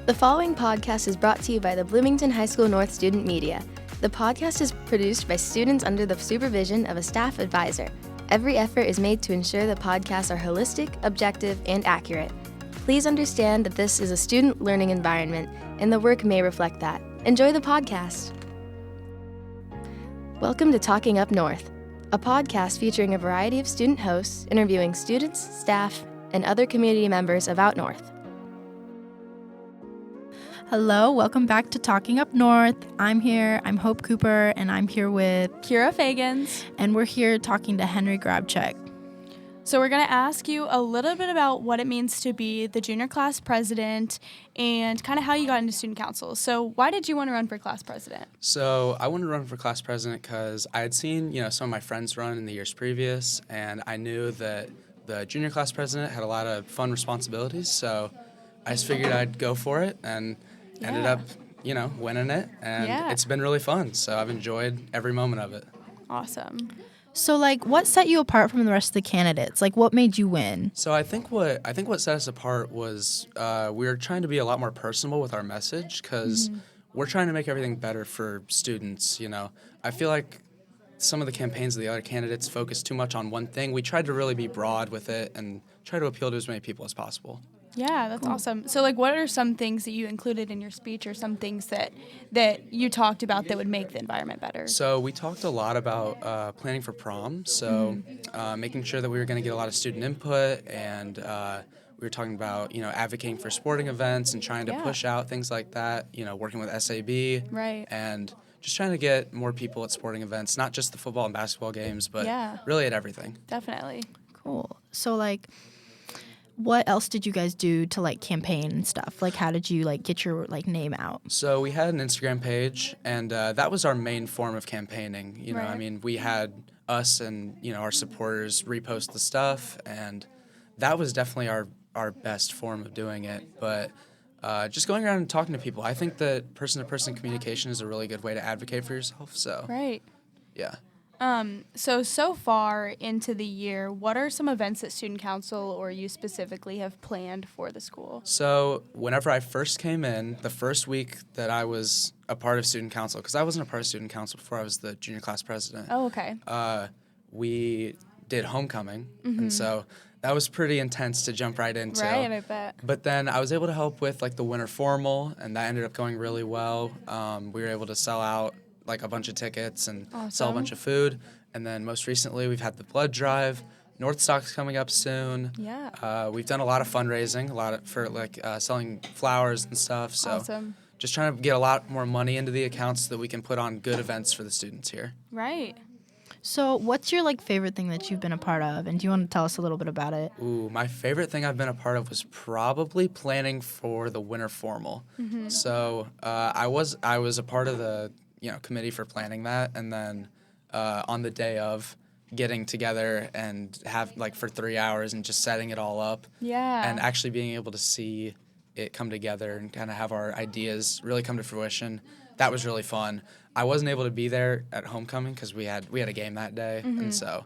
The following podcast is brought to you by the Bloomington High School North Student Media. The podcast is produced by students under the supervision of a staff advisor. Every effort is made to ensure the podcasts are holistic, objective, and accurate. Please understand that this is a student learning environment, and the work may reflect that. Enjoy the podcast. Welcome to Talking Up North, a podcast featuring a variety of student hosts interviewing students, staff, and other community members of Out North. Hello, welcome back to Talking Up North. I'm Hope Cooper, and I'm here with Kiera Feagans. And we're here talking to Henry Grabczak. So we're going to ask you a little bit about what it means to be the junior class president and kind of how you got into student council. So why did you want to run for class president? So I wanted to run for class president because I had seen, some of my friends run in the years previous, and I knew that the junior class president had a lot of fun responsibilities. So I just figured I'd go for it and ended up, winning it. And it's been really fun. So I've enjoyed every moment of it. Awesome. So, what set you apart from the rest of the candidates? What made you win? So I think what set us apart was we were trying to be a lot more personable with our message because we're trying to make everything better for students. I feel like some of the campaigns of the other candidates focus too much on one thing. We tried to really be broad with it and try to appeal to as many people as possible. Yeah, that's awesome. So, what are some things that you included in your speech or some things that you talked about that would make the environment better? So we talked a lot about planning for prom, so making sure that we were going to get a lot of student input, and we were talking about, advocating for sporting events and trying to push out things like that, working with SAB. Right. And just trying to get more people at sporting events, not just the football and basketball games, but really at everything. Definitely. Cool. So, what else did you guys do to campaign and stuff? How did you get your name out? So we had an Instagram page, and that was our main form of campaigning. We had us and our supporters repost the stuff, and that was definitely our best form of doing it. But just going around and talking to people, I think that person-to-person communication is a really good way to advocate for yourself. So yeah. So far into the year, what are some events that student council or you specifically have planned for the school? So whenever I first came in, the first week that I was a part of student council, because I wasn't a part of student council before I was the junior class president. Oh, okay. We did homecoming, and so that was pretty intense to jump right into. Right, I bet. But then I was able to help with the winter formal, and that ended up going really well. We were able to sell out a bunch of tickets and sell a bunch of food. And then most recently, we've had the blood drive. North Stock's coming up soon. Yeah. We've done a lot of fundraising, for selling flowers and stuff. So just trying to get a lot more money into the accounts so that we can put on good events for the students here. Right. So what's your favorite thing that you've been a part of, and do you want to tell us a little bit about it? Ooh, my favorite thing I've been a part of was probably planning for the winter formal. So I was a part of the committee for planning that, and then on the day of getting together and have for 3 hours and just setting it all up, and actually being able to see it come together and kind of have our ideas really come to fruition. That was really fun. I wasn't able to be there at homecoming because we had a game that day, and so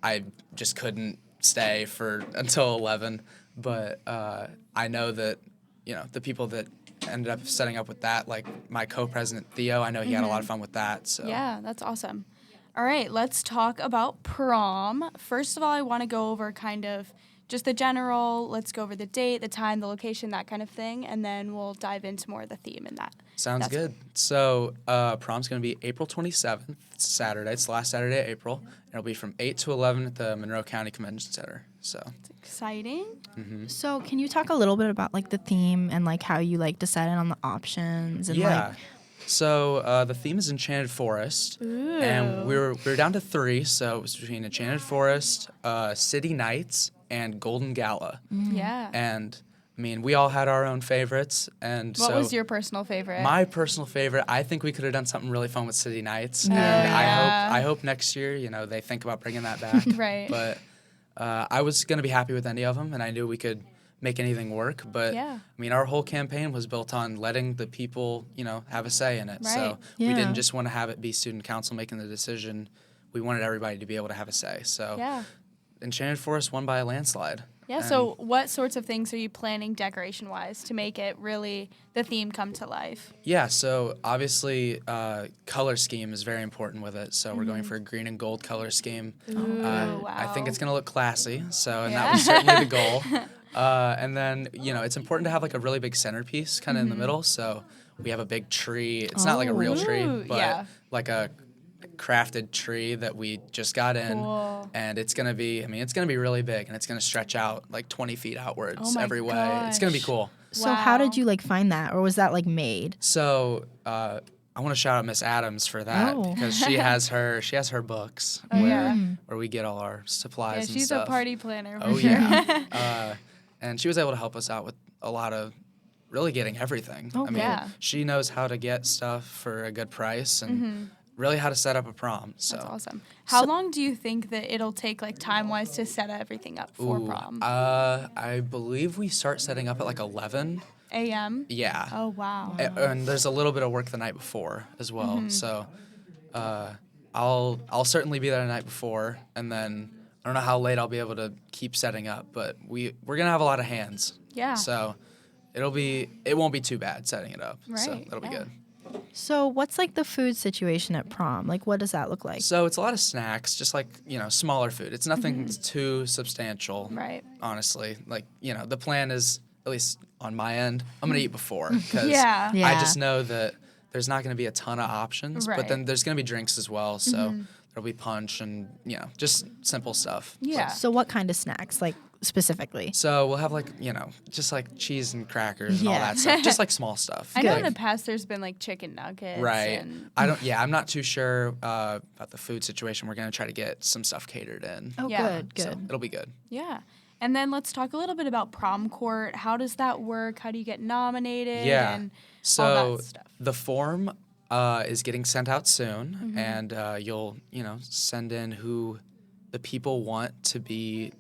I just couldn't stay until 11. But I know that the people that ended up setting up with that, my co-president Theo, I know he had a lot of fun with that. So yeah, that's awesome. All right, let's talk about prom. First of all, I want to go over kind of just the general. Let's go over the date, the time, the location, that kind of thing, and then we'll dive into more of the theme in that. Sounds good. So prom's going to be April 27th. It's Saturday. It's the last Saturday of April. And it'll be from 8 to 11 at the Monroe County Convention Center. So it's exciting. So can you talk a little bit about the theme and how you decided on the options and So the theme is Enchanted Forest. Ooh. And we were down to 3, so it was between Enchanted Forest, City Nights, and Golden Gala. Yeah. And we all had our own favorites, and what was your personal favorite? My personal favorite, I think we could have done something really fun with City Nights, and I hope next year, they think about bringing that back. Right. But I was gonna be happy with any of them, and I knew we could make anything work. But our whole campaign was built on letting the people, have a say in it. Right. So we didn't just want to have it be student council making the decision. We wanted everybody to be able to have a say. So Enchanted Forest won by a landslide. Yeah, so what sorts of things are you planning decoration-wise to make it really the theme come to life? Yeah, so obviously color scheme is very important with it. So we're going for a green and gold color scheme. Ooh, I think it's wow. going to look classy, so and Yeah. that was certainly the goal. And then, it's important to have like a really big centerpiece kind of in the middle. So we have a big tree. It's not like a real tree, Ooh, but yeah. like a crafted tree that we just got in. Cool. And it's going to be, it's going to be really big, and it's going to stretch out like 20 feet outwards Oh my every way. It's going to be gosh. cool. So how did Wow. you like find that, or was that like made? So I want to shout out Miss Adams for that Oh. because she has her books Oh, yeah. where we get all our supplies Yeah, and she's stuff. a party planner. For Oh sure. yeah, and she was able to help us out with a lot of really getting everything. Oh, I mean, yeah. she knows how to get stuff for a good price and really how to set up a prom. So That's awesome. How long do you think that it'll take, like, time-wise to set everything up for prom? I believe we start setting up at like 11. a.m.? Yeah. Oh, wow. And there's a little bit of work the night before as well. So I'll certainly be there the night before, and then I don't know how late I'll be able to keep setting up, but we're gonna have a lot of hands. Yeah. So it won't be too bad setting it up. So Right, that'll be yeah. good. So what's like the food situation at prom? Like what does that look like? So it's a lot of snacks, just like, smaller food. It's nothing too substantial. Right. Honestly. Like, the plan is, at least on my end, I'm gonna eat before because Yeah. Yeah. I just know that there's not going to be a ton of options, Right. but then there's going to be drinks as well. So there'll be punch and, just simple stuff. Yeah. So what kind of snacks, like specifically? So we'll have like, just like cheese and crackers and all Yeah. that stuff. Just like small stuff. I know in Like- the past there's been, like, chicken nuggets. Right. And I'm not too sure about the food situation. We're going to try to get some stuff catered in. Oh, Yeah. good. So it'll be good. yeah. And then let's talk a little bit about prom court. How does that work? How do you get nominated? Yeah. And So all that stuff. the form is getting sent out soon, and you'll send in who the people want to be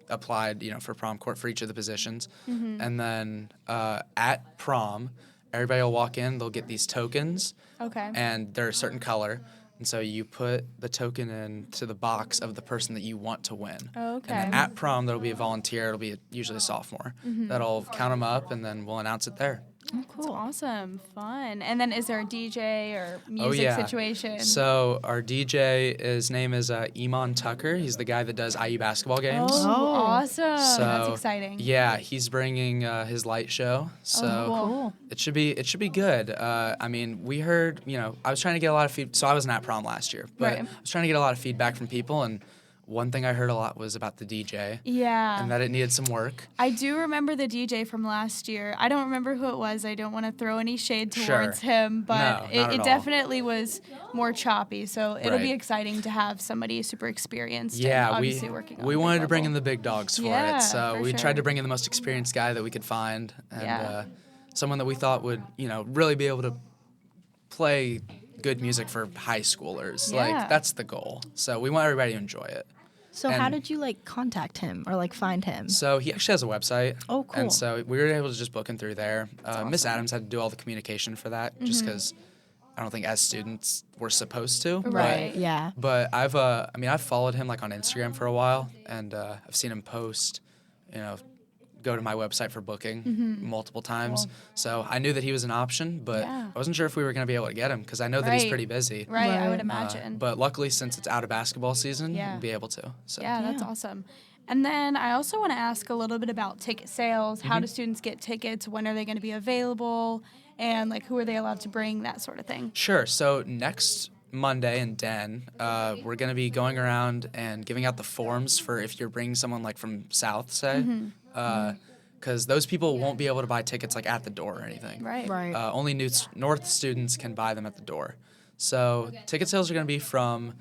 applied for prom court for each of the positions, and then at prom, everybody will walk in. They'll get these tokens, Okay. and they're a certain color. And so you put the token into the box of the person that you want to win. Okay. And then at prom, there'll be a volunteer. It'll be usually a sophomore. That'll count them up, and then we'll announce it there. Oh, That's cool. awesome. Fun. And then is there a DJ or music situation? So our DJ, his name is Iman Tucker. He's the guy that does IU basketball games. Oh, Oh. awesome. That's So, exciting. Yeah, he's bringing his light show. So cool. Cool. it should be good. We heard, I was trying to get a lot of feedback. So I wasn't at prom last year, but Right. I was trying to get a lot of feedback from people, and one thing I heard a lot was about the DJ Yeah. and that it needed some work. I do remember the DJ from last year. I don't remember who it was. I don't want to throw any shade towards Sure. him, but No, not at it all. definitely was more choppy. So it'll be Right. exciting to have somebody super experienced. and Yeah, obviously working on a we big wanted to bring level. in the big dogs for Yeah, it. So for we sure. tried to bring in the most experienced guy that we could find, and Yeah. someone that we thought would, really be able to play good music for high schoolers. Yeah. Like that's the goal. So we want everybody to enjoy it. So how And- did you like contact him or like find him? So he actually has a website. Oh, cool. And so we were able to just book him through there. Miss awesome. Adams had to do all the communication for that, just because I don't think as students we're supposed to. Right. Yeah. But I've followed him like on Instagram for a while, and I've seen him post, go to my website for booking multiple times. So I knew that he was an option, but Yeah. I wasn't sure if we were going to be able to get him because I know that he's Right. pretty busy. Right, I would Right. imagine. But luckily, since it's out of basketball season, Yeah. we'll be able to. So. Yeah, that's Yeah. awesome. And then I also want to ask a little bit about ticket sales. How Mm-hmm. do students get tickets? When are they going to be available? And like, who are they allowed to bring? That sort of thing. Sure. So next Monday in Den, we're going to be going around and giving out the forms for if you're bringing someone like from South, say, because those people won't be able to buy tickets like at the door or anything. Right. Right. Only North students can buy them at the door. So ticket sales are going to be from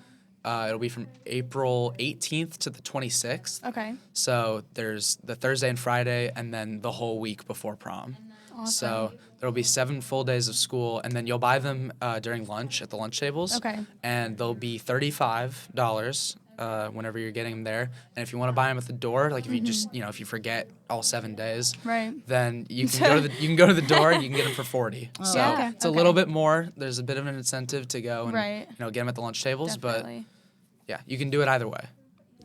it'll be from April 18th to the 26th. Okay. So there's the Thursday and Friday, and then the whole week before prom. So there'll be 7 full days of school, and then you'll buy them during lunch at the lunch tables. Okay. And they'll be $35 whenever you're getting them there. And if you want to buy them at the door, like if you just if you forget all 7 days, Right. then you can go to the door and you can get them for 40. So Yeah, okay, it's a little bit more. There's a bit of an incentive to go and Right. get them at the lunch tables, Definitely. but yeah, you can do it either way.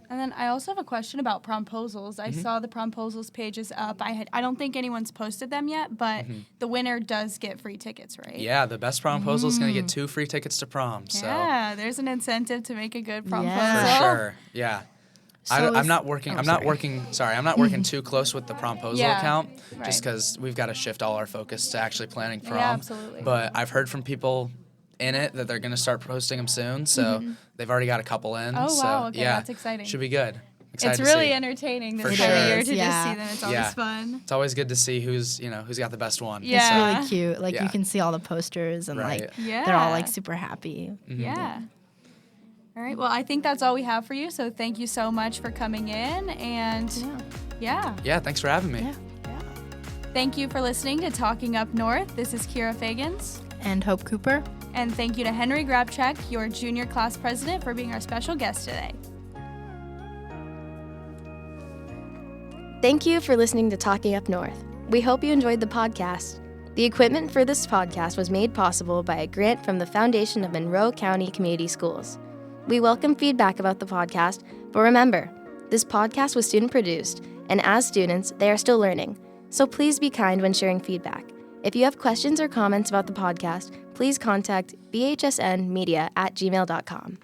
And then I also have a question about promposals. I saw the promposals page is up. I don't think anyone's posted them yet, but the winner does get free tickets, right? Yeah, the best promposal is going to get 2 free tickets to prom. So Yeah, there's an incentive to make a good promposal. Yeah. for sure, yeah. So I'm not working. I'm not working too close with the promposal Yeah, account, right. just because we've got to shift all our focus to actually planning prom. Yeah, absolutely. But I've heard from people in it that they're going to start posting them soon, so they've already got a couple in. Oh, so, wow, okay, yeah, that's exciting. Should be good. Excited It's to really see. entertaining For this time of sure. year to Yeah. just see them. It's always Yeah. fun. It's always good to see who's got the best one. Yeah. It's So, really cute. Like Yeah. you can see all the posters and Right. like Yeah. they're all like super happy. Yeah. All right. Well, I think that's all we have for you. So thank you so much for coming in. And yeah. yeah, thanks for having me. Yeah. Thank you for listening to Talking Up North. This is Kiera Feagans. And Hope Cooper. And thank you to Henry Grabczak, your junior class president, for being our special guest today. Thank you for listening to Talking Up North. We hope you enjoyed the podcast. The equipment for this podcast was made possible by a grant from the Foundation of Monroe County Community Schools. We welcome feedback about the podcast, but remember, this podcast was student produced, and as students, they are still learning. So please be kind when sharing feedback. If you have questions or comments about the podcast, please contact bhsnmedia@gmail.com.